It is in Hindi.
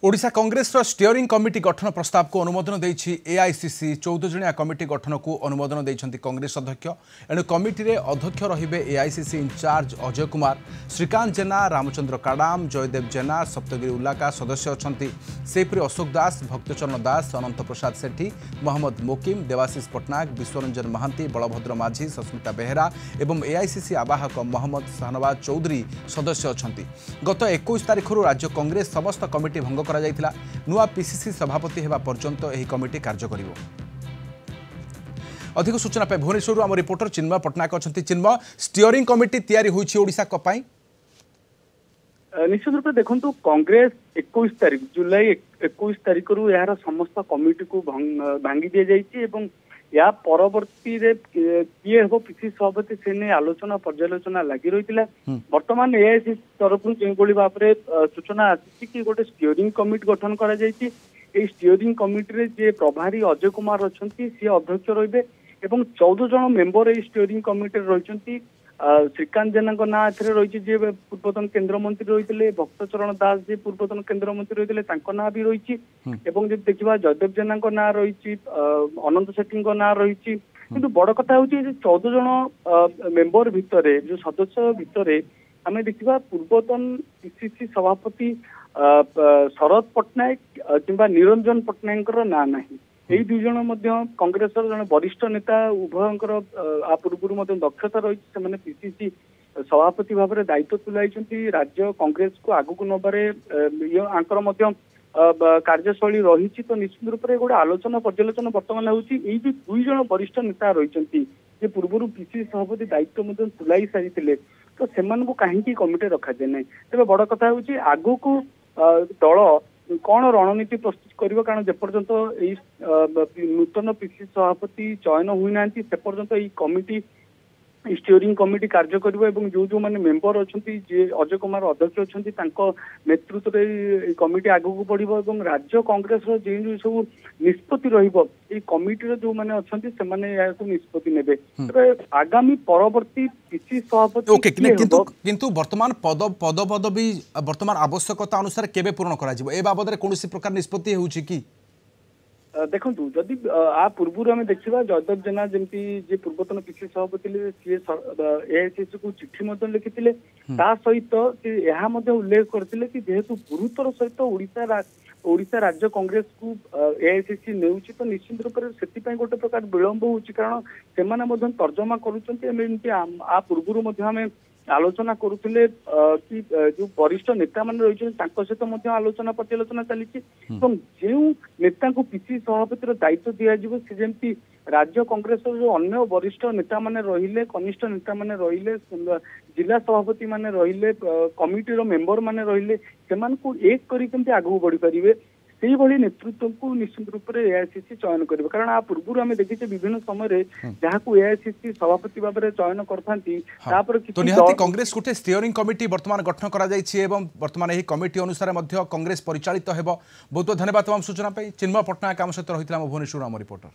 ओडिशा कांग्रेस स्टीयरिंग कमिटी गठन प्रस्ताव को अनुमोदन देछि एआईसीसी 14 जणिया कमिटी गठन को अनुमोदन देछंती कांग्रेस अध्यक्ष एणु कमिटी रे अध्यक्ष रहिबे एआईसीसी इंचार्ज अजय कुमार श्रीकांत जेना रामचंद्र काडाम जयदेव जेना सप्तगिरी उल्लाका सदस्य अछंती सेपरि अशोक दास भक्तचरण दास अनंत प्रसाद सेठी मोहम्मद मोकिम देवाशीष पटनायक विश्वरंजन महांती बलभद्र माझी सस्मिता बेहेरा एवं एआईसीसी आवाहक मोहम्मद शाहनवाज चौधरी सदस्य अछंती गत 21 तारिख राज्य कांग्रेस समस्त कमिटी भंग करा जायतिला नुआ पीसीसी सभापति हेबा पर्यंत एही कमिटी कार्य करिवो। अधिक सूचना पे भुवनेश्वर आम रिपोर्टर चिन्मय पटनायक अछंती। चिन्मय, स्टीयरिंग कमिटी तैयारी होईछि ओडिशा को पाई निश्चित रूप से देखो कांग्रेस 21 तारिख जुलाई 21 तारिख रु यार समस्त कमिटी को भांगी दिया जाइछि एवं या परवर्ती रे किए हो पीसीसी सभापति से ने आलोचना पर्यालोचना लगी रही बर्तमान एआईसीसी तरफ जो भाव में सूचना आसी कि गोटे स्टीयरिंग कमिटी गठन करा जाइछि। ए स्टीयरिंग कमिटी रे जे प्रभारी अजय कुमार अछंती सी अध्यक्ष रहिबे एवं 14 जन मेंबर ए स्टीयरिंग कमिटी रहिसंती। श्रीकांत जेना ना रही पूर्वतन केन्द्रमंत्री रही भक्तचरण दास जी पूर्वतन केन्द्रमंत्री रही ना भी रही देखा जयदेव जेना ना रही अनंत सेठी ना रही कि बड़ कथा हूँ 14 जन मेंबर भितर जो सदस्य भितर आम देखा पूर्वतन पीसीसी सभापति शरद पट्टनायक कि निरंजन पट्टनायक ना नहीं यही दुई जन कांग्रेस जन वरिष्ठ नेता उभयंकर आ पूर्व दक्षता रही पीसीसी सभापति भाव में दायित्व तुलाई राज्य कांग्रेस को आगक नबारे कार्यशैली रही तो निश्चित रूप से गोटे आलोचना पर्यालोचना बर्तमान होती दुई जन वरिष्ठ नेता रही पूर्व पीसीसी सभापति दायित्व तुलाई सारी तो से कहीं कमिटी रखा जाए ना तेज बड़ कथा हूँ आगक दल कौन रणनीति प्रस्तुत कर कारण जेपर्यंत नूतन पीसीसी सभापति चयन होना से पर्यंत कमिटी स्टीयरिंग कमिटी कार्य करिवो जो जो माने मेंबर अछंती जे अजय कुमार अध्यक्ष अछंती नेतृत्व रे कमिटी आगू बढ़िबो राज्य कांग्रेस रो जे जो सब निष्पत्ति रहिबो ए कमिटी रो जो माने अछंती से माने याको निष्पत्ति नेबे आगामी परवर्ती पीसीसी सभापति ओके किंतु वर्तमान पदवी वर्तमान आवश्यकता अनुसार केबे पूर्ण करा जिवो ए बाबद रे कोनोसी प्रकार निष्पत्ति होउची की देखो जदि आ पूर्व आम देखा जयदेव जेना जमी पूर्वतन पीसीसी सभापति सी एआईसीसी को चिठी लिखी सहित उल्लेख करते कि जेहेतु गुरुतर सहित ओडिशा राज्य कांग्रेस को एआईसीसी नेउछि तो निश्चित रूप से गोटे प्रकार विलंब होउछि कारण से तर्जमा करुँच आ पूर्व आम आलोचना करुले कि जो वरिष्ठ नेता मान रही सहित आलोचना पर्यालोचना चली जो नेता को पीसीसी सभापति दायित्व दिज्व सी जमी राज्य कांग्रेस जो अन्य वरिष्ठ नेता माने रहिले कनिष्ठ नेता माने रहिले जिला सभापति माने रहिले कमिटी रो मेंबर माने रहिले सेमान को एक करी केमती आगू बढ़ी पारिबे से भली नेतृत्व को निश्चित रूप से एआईसीसी चयन करेंगे कारण आ पूर्व आम देखीचे विभिन्न समय जहाँ एआईसीसी सभापति भाव में चयन करते कांग्रेस गोटे स्टीयरिंग कमिटी वर्तमान गठन करा जायछि एवं वर्तमान यही कमिटी अनुसार कांग्रेस परिचालित हेबो। बहुत बहुत धन्यवाद तमाम सूचना चिन्मय पटनायक आम सहित रही भुवनेश्वर आम रिपोर्टर।